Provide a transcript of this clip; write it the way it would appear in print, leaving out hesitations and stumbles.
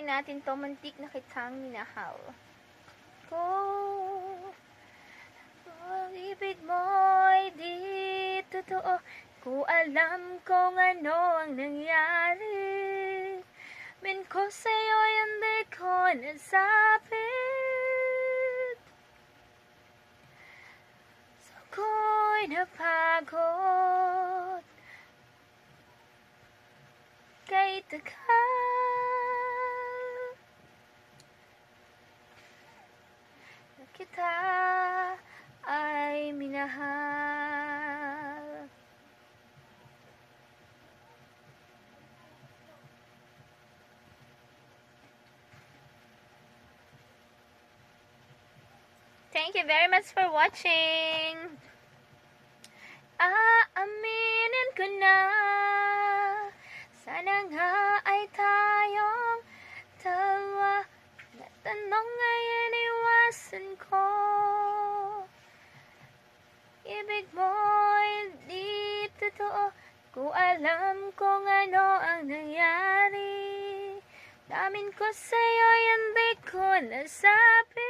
Basahin natin to, Muntik na kitang minahal. Ko, pag-ibig mo'y di totoo. Kung alam kung ano ang nangyari, min ko sa'yo hindi ko nasapit. So ako'y napagod kay tagal na kita ay minahal. Thank you very much for watching. Aaminin ko na, sana nga ay tayong dalawa. Na tanong ngayon iwasan ko. Ibig mo'y di totoo. Kung alam kung ano ang nangyari, damin ko sa'yo hindi ko nasabi.